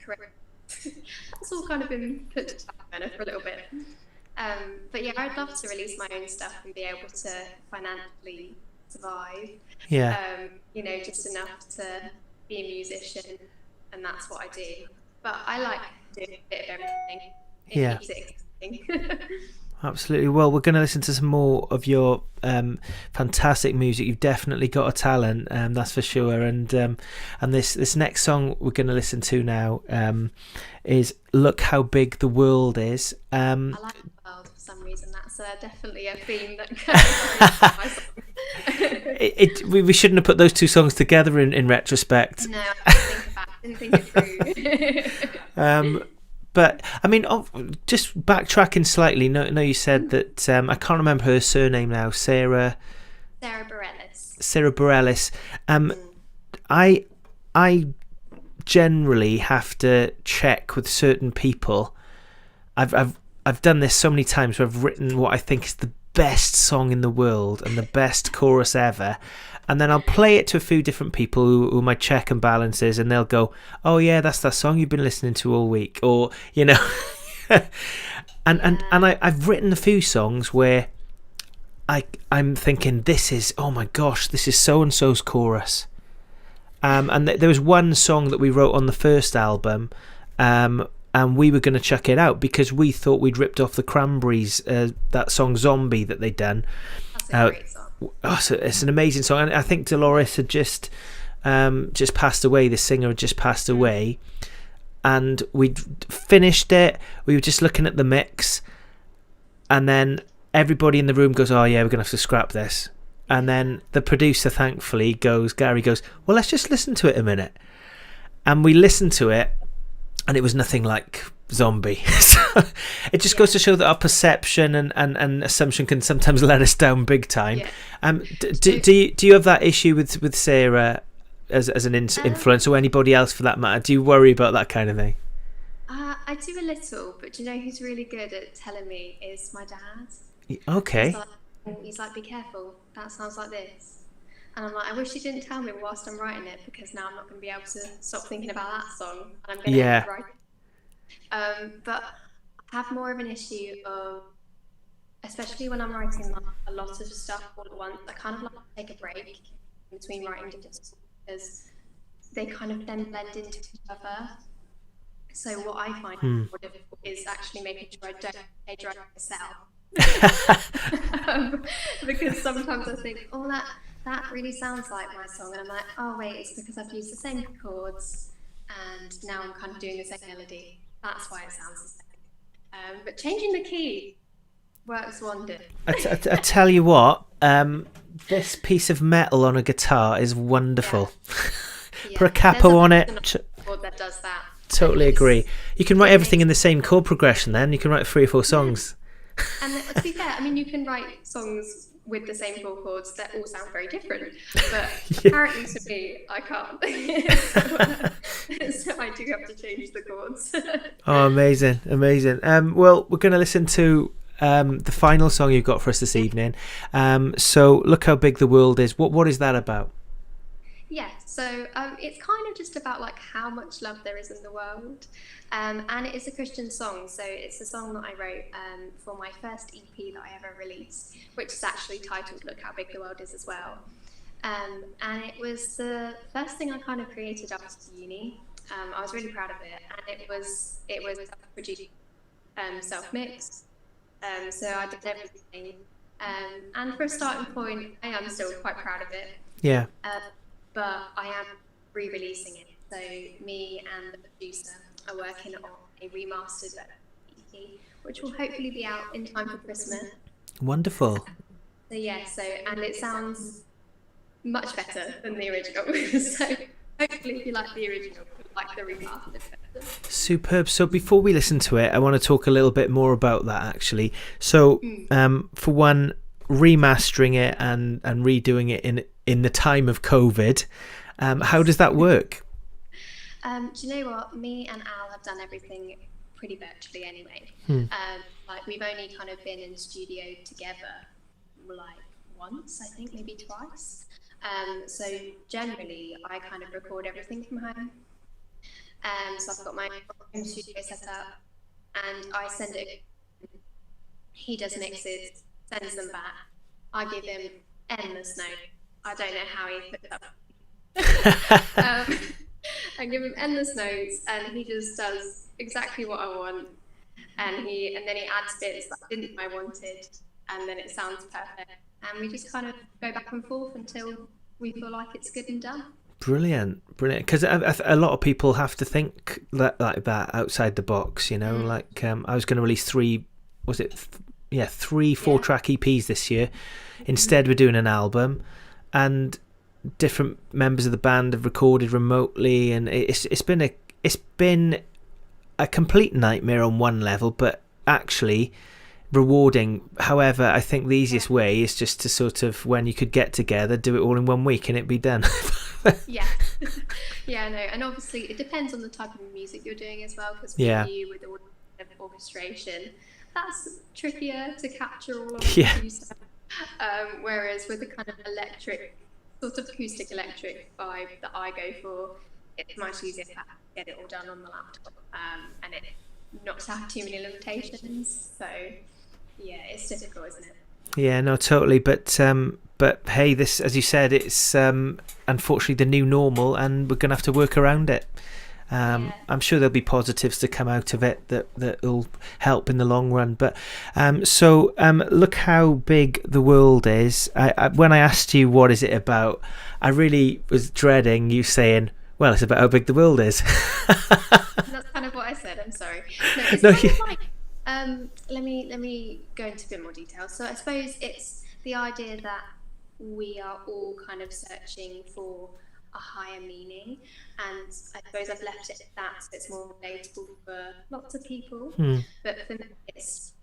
career. That's all kind of been put to the back burner for a little bit. But yeah, I'd love to release my own stuff and be able to financially survive. Yeah. Just enough to be a musician, and that's what I do. But I like doing a bit of everything. Yeah. Music. Absolutely. Well, we're going to listen to some more of your fantastic music. You've definitely got a talent, that's for sure. And this next song we're going to listen to now is "Look How Big the World Is." I like the world for some reason. That's definitely a theme that goes. We shouldn't have put those two songs together in retrospect. No, I didn't think it through. But I mean, just backtracking slightly. No, you said that I can't remember her surname now. Sarah Bareilles. Sarah Bareilles. I generally have to check with certain people. I've done this so many times where I've written what I think is the best song in the world and the best chorus ever, and then I'll play it to a few different people who my check and balances, and they'll go, "Oh yeah, that's that song you've been listening to all week," or and I've written a few songs where I'm thinking, this is, oh my gosh, this is so and so's chorus. And there was one song that we wrote on the first album, and we were going to chuck it out because we thought we'd ripped off the Cranberries, that song "Zombie" that they'd done. That's a great song. Oh, so it's an amazing song, and I think Dolores had just passed away. The singer had just passed away, and we'd finished it. We were just looking at the mix, and then everybody in the room goes, "Oh yeah, we're gonna have to scrap this." And then the producer, thankfully, Gary goes, "Well, let's just listen to it a minute." And we listened to it, and it was nothing like "Zombie." So it just goes to show that our perception and assumption can sometimes let us down big time. Yeah. Do you have that issue with Sarah as an influence, or anybody else for that matter? Do you worry about that kind of thing? I do a little, but do you know who's really good at telling me is my dad. Okay. He's like, "Be careful, that sounds like this." And I'm like, I wish you didn't tell me whilst I'm writing it, because now I'm not going to be able to stop thinking about that song, and I'm going to write it. But I have more of an issue of, especially when I'm writing like a lot of stuff all at once, I kind of like to take a break in between writing different songs, because they kind of then blend into each other. So what I find more difficult is actually making sure I don't plagiarise myself. Because sometimes I think, oh, that really sounds like my song, and I'm like, oh wait, it's because I've used the same chords and now I'm kind of doing the same melody. That's why it sounds the same. But changing the key works wonders. I tell you what, this piece of metal on a guitar is wonderful. Yeah. Put a capo on it. Chord that does that. Totally agree. You can write everything in the same chord progression then. You can write 3 or 4 songs. And to be fair, I mean, you can write songs with the same four chords that all sound very different. But Yeah. apparently to me, I can't. So I do have to change the chords. Oh, amazing. Well, we're going to listen to the final song you've got for us this evening. So Look How Big the World Is. What is that about? Yeah, so it's kind of just about like how much love there is in the world, and it is a Christian song. So it's a song that I wrote for my first EP that I ever released, which is actually titled "Look How Big the World Is" as well. And it was the first thing I kind of created after uni. I was really proud of it, and it was self-produced, self-mixed. So I did everything, and for a starting point, I am still quite proud of it. Yeah. But I am re-releasing it. So me and the producer are working on a remastered EP, which will hopefully be out in time for Christmas. Wonderful. So yeah, and it sounds much better than the original. So hopefully if you like the original, you'll like the remastered better. Superb. So before we listen to it, I want to talk a little bit more about that actually. So for one, remastering it and redoing it in the time of COVID, how does that work? Do you know what? Me and Al have done everything pretty virtually anyway. Like we've only kind of been in studio together like once, I think, maybe twice. So generally, I kind of record everything from home. So I've got my home studio set up, and I send it. He does mixes, sends them back. I give him endless notes. I don't know how he puts up. I give him endless notes, and he just does exactly what I want. And then he adds bits that I wanted, and then it sounds perfect. And we just kind of go back and forth until we feel like it's good and done. Brilliant. Because a lot of people have to think like that outside the box. You know, like I was going to release three 4-track EPs this year. Instead, we're doing an album, and different members of the band have recorded remotely, and it's been a complete nightmare on one level, but actually rewarding. However, I think the easiest way is just to sort of, when you could get together, do it all in 1 week and it'd be done. Yeah. Yeah, no, and obviously it depends on the type of music you're doing as well, because with all the orchestration, that's trickier to capture all of the music. Whereas with the kind of acoustic electric vibe that I go for, it's much easier to get it all done on the laptop, and it not to have too many limitations. So yeah, it's difficult, isn't it? Yeah, no, totally. But hey, this, as you said, it's unfortunately the new normal, and we're gonna have to work around it. I'm sure there'll be positives to come out of it that will help in the long run. But Look How Big the World Is. When I asked you what is it about, I really was dreading you saying, well, it's about how big the world is. That's kind of what I said. I'm sorry. No, it's kind of like, let me go into a bit more detail. So I suppose it's the idea that we are all kind of searching for a higher meaning, and I suppose I've left it at that, so it's more relatable for lots of people. But for me,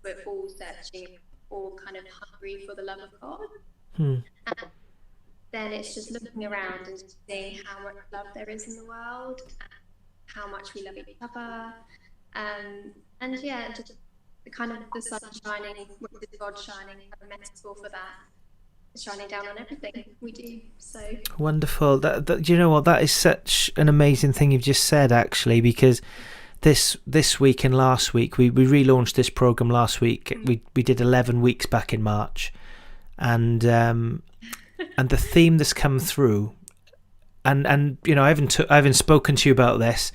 we're all searching, all kind of hungry for the love of God. And then it's just looking around and seeing how much love there is in the world, and how much we love each other, and just the kind of the sun shining, with God shining, a metaphor for that. Shining down on everything we do. So wonderful. That you know what, that is such an amazing thing you've just said, actually, because this week and last week we relaunched this program last week. We did 11 weeks back in March, and the theme that's come through, and you know, I haven't spoken to you about this,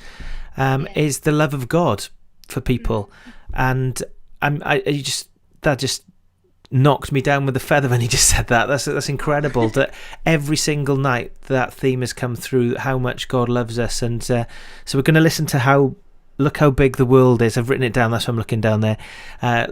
is the love of God for people, and that just knocked me down with a feather when he just said that. That's incredible. That every single night that theme has come through, how much God loves us. And so we're going to listen to Look How Big the World Is. I've written it down, that's why I'm looking down there,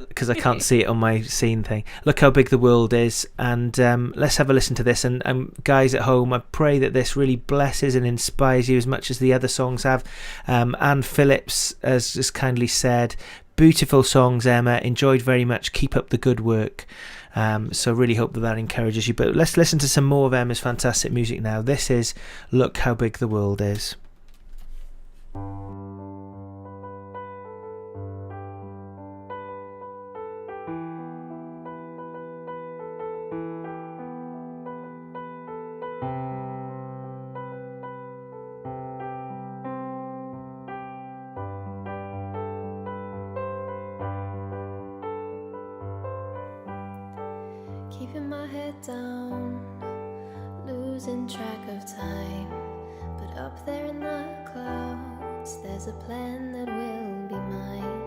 because I can't see it on my scene thing. Look How Big the World Is. And let's have a listen to this. And guys at home, I pray that this really blesses and inspires you as much as the other songs have. Anne Phillips has kindly said, Beautiful songs, Emma. Enjoyed very much. Keep up the good work. So really hope that encourages you. But let's listen to some more of Emma's fantastic music now. This is Look How Big the World Is. Keeping my head down, losing track of time. But up there in the clouds, there's a plan that will be mine.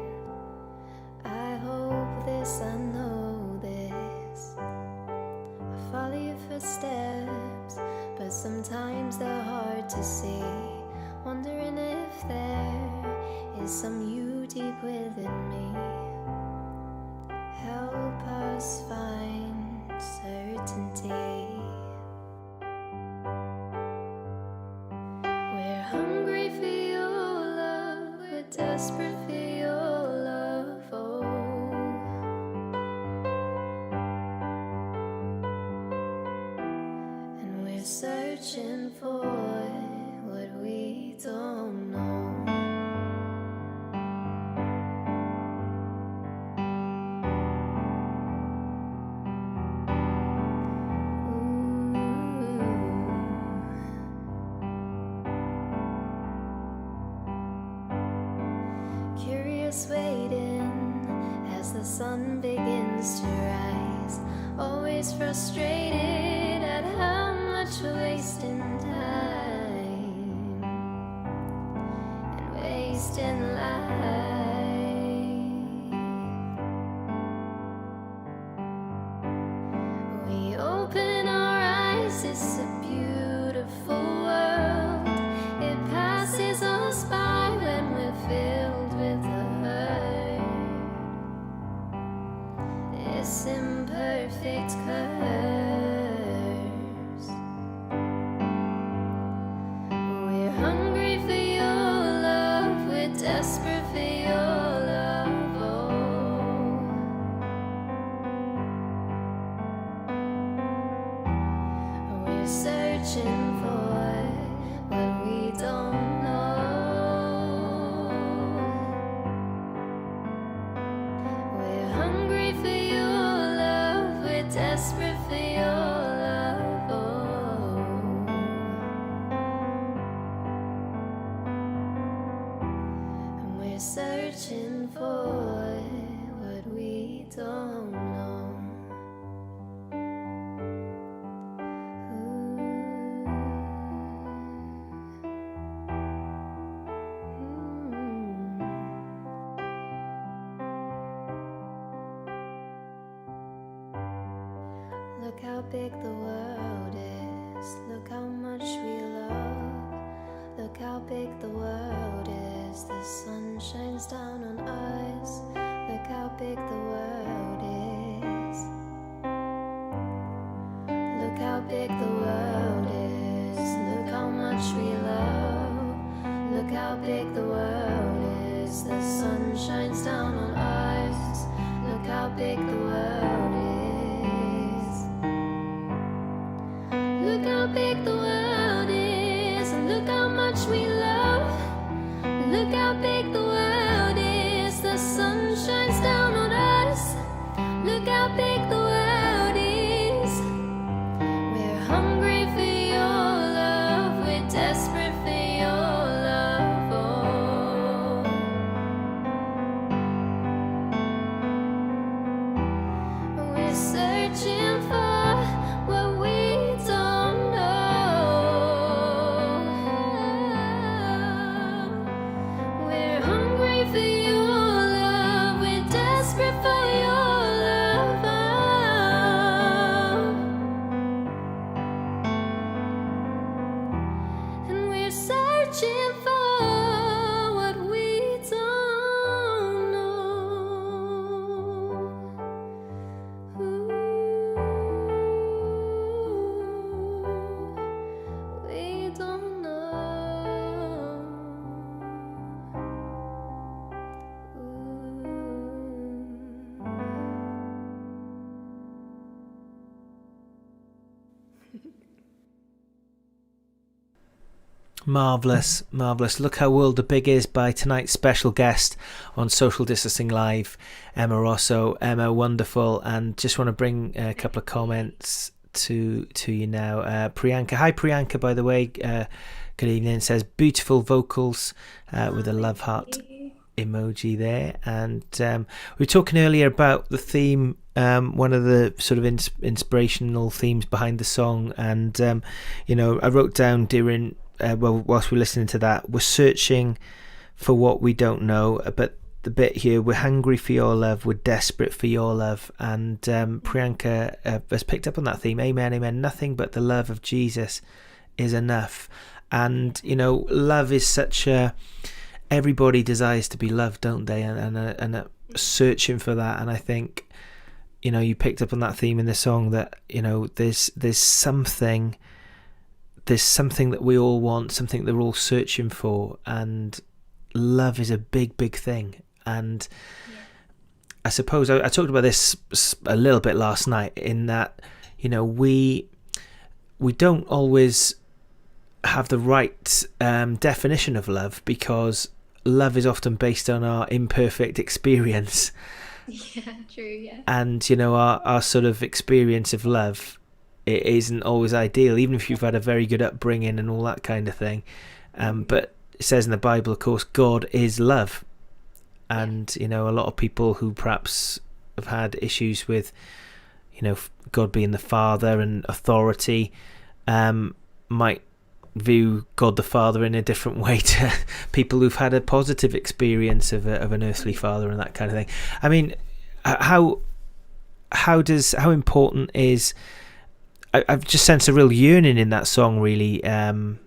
I hope this, I know this. I follow your footsteps, but sometimes they're hard to see. Wondering if there is some you deep within me. Help us find certainty. We're hungry for your love, we're desperate for your love, oh. And we're searching for what we don't know. Waiting as the sun begins to rise, always frustrated at how much we're wasting time and wasting life. We open our eyes, it's a beautiful world. It passes us by when we're filled with this imperfect curse. We're hungry for your love, we're desperate for your love, oh. We're searching for what we don't know. We're hungry for desperate for your love, oh. And we're searching for what we don't know. Look how big the world is, look how much we love. Look how big the world is, the sun shines down on us. Look how big the world is. Look how big the world is, look how much we love. Look how big the world is, the sun shines down on us. Look how big the world is. Look how big the world is, and look how much we love. Look how big the world is, the sun shines down on us. Marvellous, marvellous. Look how world the big is by tonight's special guest on Social Distancing Live, Emma Rosso. Emma, wonderful. And just want to bring a couple of comments to you now. Priyanka, hi Priyanka, by the way. Good evening. Says beautiful vocals with a love heart emoji there. And we were talking earlier about the theme, one of the sort of inspirational themes behind the song. And I wrote down during whilst we're listening to that, we're searching for what we don't know, but the bit here, we're hungry for your love, we're desperate for your love. And Priyanka has picked up on that theme. Amen, amen. Nothing but the love of Jesus is enough. And love is such a, everybody desires to be loved, don't they? And searching for that. And I think you picked up on that theme in the song, that there's something that we all want, something that we're all searching for, and love is a big thing. And I suppose I talked about this a little bit last night, in that we don't always have the right definition of love, because love is often based on our imperfect experience. Yeah, true, yeah. And our sort of experience of love, it isn't always ideal, even if you've had a very good upbringing and all that kind of thing. But it says in the Bible, of course, God is love. And, a lot of people who perhaps have had issues with, God being the Father and authority, might view God the Father in a different way to people who've had a positive experience of an earthly father and that kind of thing. I mean, how important is... I've just sensed a real yearning in that song, really. Were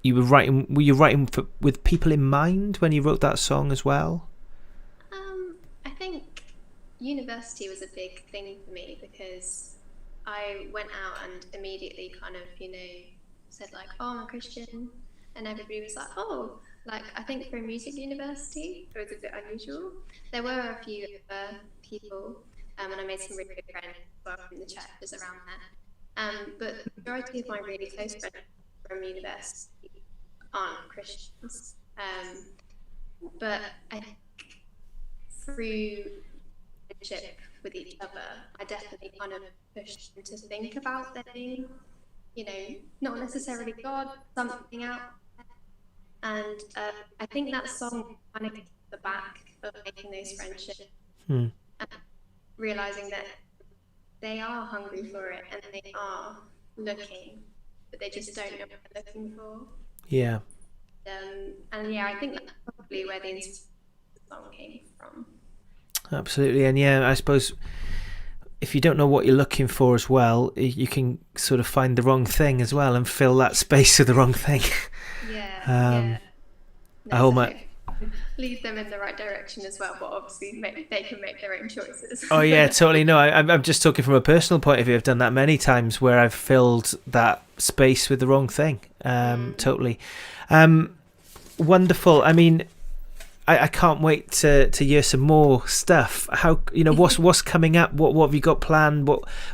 you writing with people in mind when you wrote that song as well? I think university was a big thing for me, because I went out and immediately kind of, said like, oh, I'm a Christian. And everybody was like, oh, like, I think for a music university, it was a bit unusual. There were a few other people, and I made some really good friends from the churches around there. But the majority of my really close friends from university aren't Christians. But I think through friendship with each other, I definitely kind of pushed them to think about there being, not necessarily God, something out there. And I think that song kind of gets the back of making those friendships. Realizing that they are hungry for it and they are looking, but they just don't know what they're looking for. Yeah. And yeah, I think that's probably where the inspiration of the song came from. Absolutely. And yeah, I suppose if you don't know what you're looking for as well, you can sort of find the wrong thing as well and fill that space with the wrong thing. Yeah. I hold my... lead them in the right direction as well, but obviously they can make their own choices. Oh yeah, totally. No, I'm just talking from a personal point of view. I've done that many times where I've filled that space with the wrong thing. Totally. Wonderful. I mean, I can't wait to hear some more stuff. How what's coming up? What have you got planned?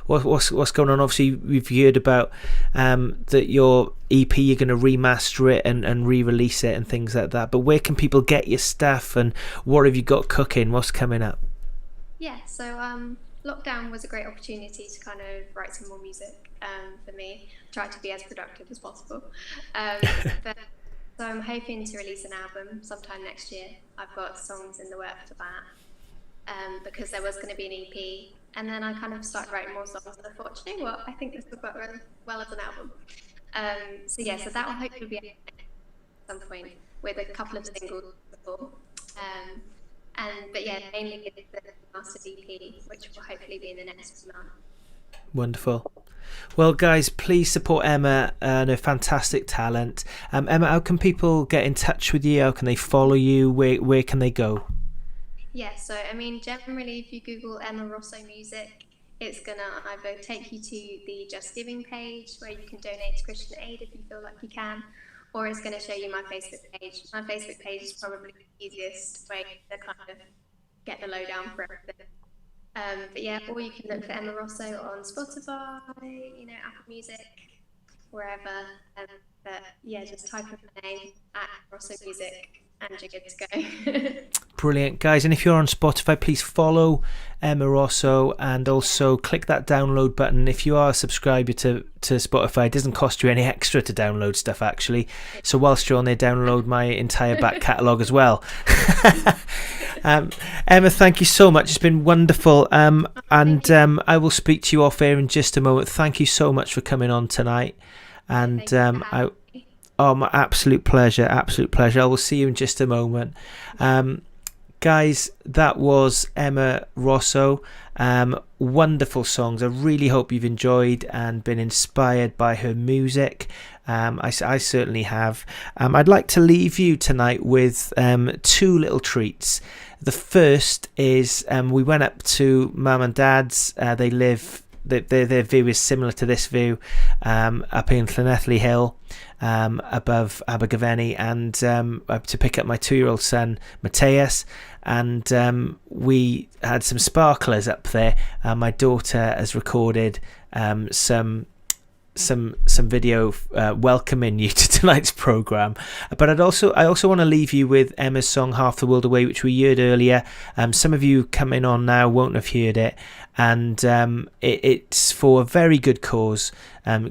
What's going on? Obviously, we've heard about that your EP, you're going to remaster it and re-release it and things like that. But where can people get your stuff, and what have you got cooking? What's coming up? Yeah, so lockdown was a great opportunity to kind of write some more music for me. Try to be as productive as possible. So I'm hoping to release an album sometime next year. I've got songs in the work for that, because there was going to be an EP, and then I kind of started writing more songs, and I thought, you know what, I think this would work really well as an album. So that will hopefully be at some point with a couple of singles before. But yeah, mainly it's the mastered EP, which will hopefully be in the next month. Wonderful. Well, guys, please support Emma and her fantastic talent. Emma, how can people get in touch with you? How can they follow you? Where can they go? Yeah, so I mean, generally, if you Google Emma Rosso music, it's gonna either take you to the Just Giving page where you can donate to Christian Aid if you feel like you can, or it's gonna show you my Facebook page. My Facebook page is probably the easiest way to kind of get the lowdown for everything. But yeah, or you can look for Emma Rosso on Spotify, Apple Music, wherever. But yeah, just type in my name at Rosso Music and you're good to go. Brilliant, guys. And if you're on Spotify, please follow Emma Rosso and also click that download button. If you are a subscriber to Spotify, it doesn't cost you any extra to download stuff, actually. So whilst you're on there, download my entire back catalogue as well. Emma, thank you so much. It's been wonderful. And I will speak to you off air in just a moment. Thank you so much for coming on tonight. And my absolute pleasure. I will see you in just a moment. Guys, that was Emma Rosso. Wonderful songs. I really hope you've enjoyed and been inspired by her music. I certainly have. I'd like to leave you tonight with two little treats. The first is we went up to Mum and Dad's. They live. Their view is similar to this view, up in Llanelli Hill, above Abergavenny, and to pick up my 2-year-old son Mateus, and we had some sparklers up there. My daughter has recorded some video welcoming you to tonight's program, but I also want to leave you with Emma's song Half the World Away, which we heard earlier. Some of you coming on now won't have heard it, and it's for a very good cause,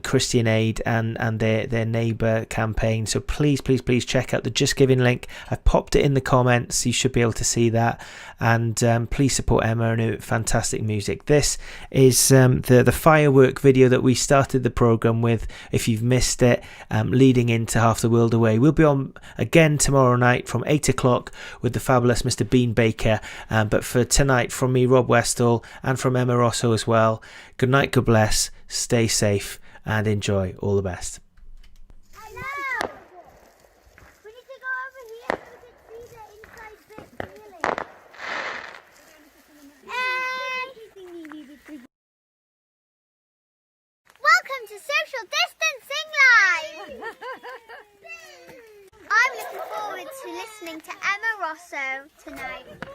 Christian Aid and their neighbour campaign. So please check out the Just Giving link. I've popped it in the comments, you should be able to see that, and please support Emma and her fantastic music. This is the firework video that we started the programme with, if you've missed it, leading into Half the World Away. We'll be on again tomorrow night from 8 o'clock with the fabulous Mr. Bean Baker, but for tonight, from me, Rob Westall, and from Emma Rosso as well, good night, God bless, stay safe and enjoy. All the best. Hello! We need to go over here so we can see the inside bit clearly. Welcome to Social Distancing Live! I'm looking forward to listening to Emma Rosso tonight.